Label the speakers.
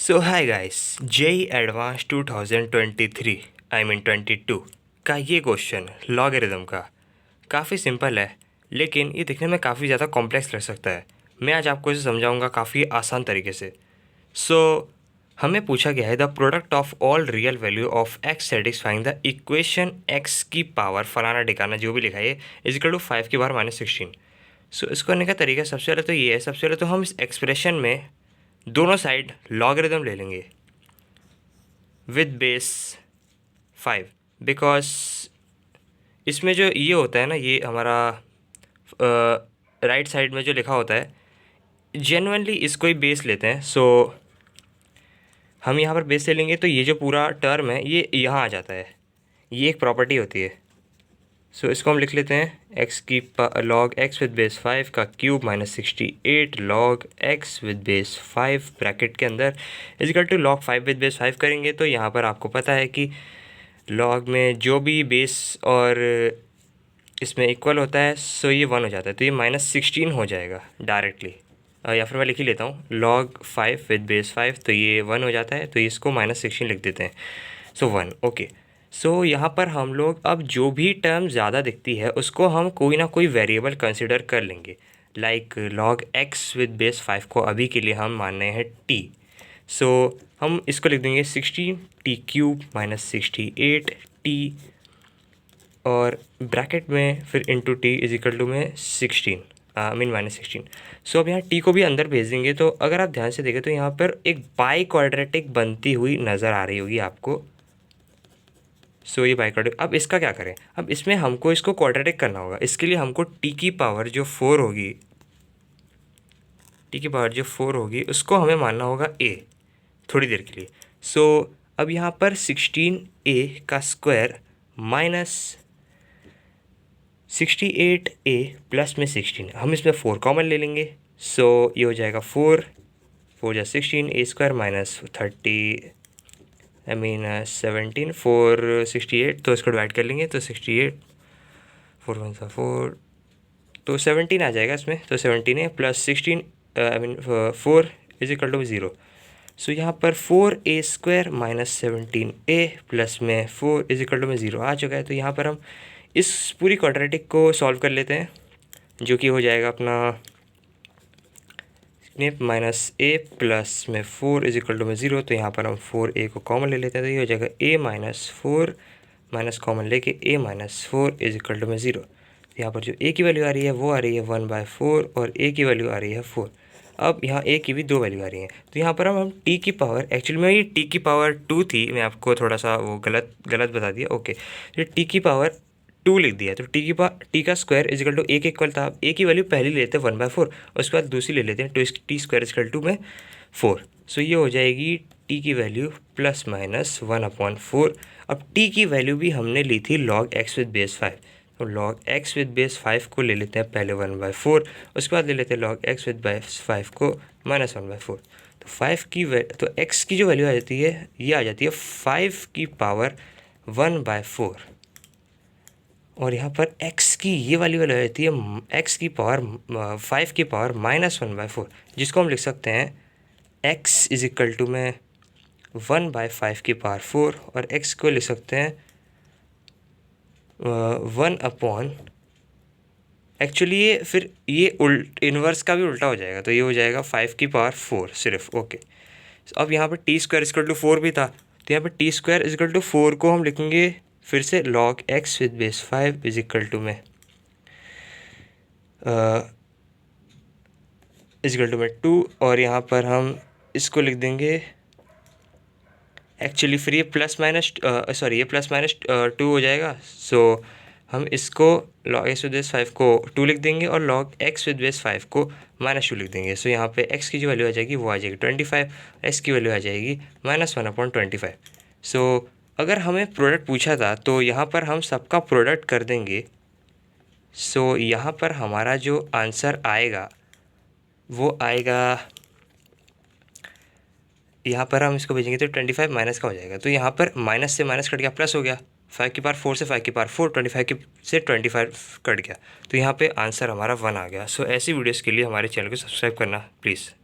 Speaker 1: So hi guys, JEE advanced 2023 I mean 22 का ये question logarithm का काफ़ी सिंपल है, लेकिन ये दिखने में काफ़ी ज़्यादा कॉम्प्लेक्स लग सकता है। मैं आज आपको इसे समझाऊंगा काफ़ी आसान तरीके से। हमें पूछा गया है the product of all real value of x satisfying the equation x की पावर फलाना ठिकाना जो भी लिखा है इज इक्वल टू 5 की पावर -16। इसको करने का तरीका सबसे पहले तो ये है, सबसे पहले तो हम इस एक्सप्रेशन में दोनों साइड लॉगरिदम ले लेंगे विद बेस 5, बिकॉज इसमें जो ये होता है ना, ये हमारा राइट साइड में जो लिखा होता है जेन्युइनली इसको ही बेस लेते हैं। हम यहाँ पर बेस ले लेंगे तो ये जो पूरा टर्म है ये यहाँ आ जाता है, ये एक प्रॉपर्टी होती है। इसको हम लिख लेते हैं एक्स की लॉग एक्स विद बेस 5 का cube -68 log x with base 5 bracket के अंदर इजिकल टू लॉग 5 विद बेस 5 करेंगे तो यहाँ पर आपको पता है कि लॉग में जो भी बेस और इसमें इक्वल होता है ये 1 हो जाता है, तो ये -16 हो जाएगा डायरेक्टली। या फिर मैं लिख ही लेता हूँ लॉग 5 विद बेस 5, तो ये 1 हो जाता है, तो इसको -16 लिख देते हैं। 1 ओके। यहाँ पर हम लोग अब जो भी टर्म ज़्यादा दिखती है उसको हम कोई ना कोई वेरिएबल कंसिडर कर लेंगे, like log x with base 5 को अभी के लिए हम मान रहे हैं टी। हम इसको लिख देंगे 16 टी क्यूब -68 टी और ब्रैकेट में फिर into t is equal to में 16 -16। अब यहाँ टी को भी अंदर भेज देंगे, तो अगर आप ध्यान से देखें तो यहाँ पर एक बाई क्वाड्रेटिक बनती हुई नज़र आ रही होगी आपको। ये बाई क्वाड्रेटिक। अब इसका क्या करें, अब इसमें हमको इसको क्वाड्रेटिक करना होगा। इसके लिए हमको टी की पावर जो 4 होगी, टी की पावर जो 4 होगी उसको हमें मानना होगा ए थोड़ी देर के लिए। अब यहाँ पर 16a का स्क्वायर -68a प्लस में 16, हम इसमें 4 कॉमन ले लेंगे। ये हो जाएगा 4 जा 16 a स्क्वायर -30 17 4 68, तो इसको डिवाइड कर लेंगे तो 68 4 1 4, तो 17 आ जाएगा इसमें, तो 17 है प्लस 16 4 इज इक्वल टू 0। यहाँ पर 4a स्क्वायर -17a प्लस में 4 इज इक्वल टू में 0 आ चुका है। तो यहाँ पर हम इस पूरी क्वाड्रेटिक को सॉल्व कर लेते हैं, जो कि हो जाएगा अपना -a प्लस में 4 इज इक्वल टू में 0। तो यहाँ पर हम 4a को कॉमन ले लेते हैं, तो ये हो जाएगा a -4 माइनस कॉमन लेके a -4 इज इक्वल टू में 0। यहाँ पर जो a की वैल्यू आ रही है वो आ रही है 1/4 और a की वैल्यू आ रही है 4। अब यहाँ a की भी 2 वैल्यू आ रही है, तो यहाँ पर हम t की पावर, एक्चुअली में ये t की पावर 2 थी, मैं आपको थोड़ा सा वो गलत बता दिया। ओके, तो t की पावर 2 लिख दिया, तो t का square is equal to a के इक्वल था। a की वैल्यू पहले लेते हैं 1/4 और उसके बाद दूसरी ले लेते हैं, तो t square is equal to में 4। ये हो जाएगी t की वैल्यू +-1/4। अब t की वैल्यू भी हमने ली थी लॉग x विद बेस 5, तो लॉग x विद बेस 5 को ले लेते हैं पहले 1/4, उसके बाद ले लेते हैं लॉग x विद बेस 5 को -1/4। तो 5 की तो x की जो वैल्यू आ जाती है ये आ जाती है 5 की पावर 1/4, और यहाँ पर x की ये वाली वैल्यू आ जाती है x की पावर 5 की पावर -1/4, जिसको हम लिख सकते हैं x इज इक्वल टू में 1/5 की पावर 4, और x को लिख सकते हैं 1/, एक्चुअली ये फिर ये इन्वर्स का भी उल्टा हो जाएगा, तो ये हो जाएगा 5 की पावर 4 सिर्फ। ओके, अब यहाँ पर टी स्क्वायर इक्वल टू 4 भी था, तो यहाँ पर टी स्क्वायर इक्वल टू 4 को हम लिखेंगे फिर से log x with base 5 is equal to में इक्वल टू में 2, और यहाँ पर हम इसको लिख देंगे, एक्चुअली फिर ये ये +-2 हो जाएगा। हम इसको log x विद बेस 5 को 2 लिख देंगे और log x विद बेस 5 को -2 लिख देंगे। यहाँ पे x की जो वैल्यू आ जाएगी वो आ जाएगी 25, x की वैल्यू आ जाएगी -1/25। अगर हमें प्रोडक्ट पूछा था तो यहाँ पर हम सबका प्रोडक्ट कर देंगे। यहाँ पर हमारा जो आंसर आएगा वो आएगा, यहाँ पर हम इसको भेजेंगे तो 25 माइनस का हो जाएगा, तो यहाँ पर माइनस से माइनस कट गया, प्लस हो गया, 5 की पावर 4 से 5 की पावर 4, 25 की से 25 कट गया, तो यहाँ पे आंसर हमारा 1 आ गया। ऐसी वीडियोस के लिए हमारे चैनल को सब्सक्राइब करना प्लीज़।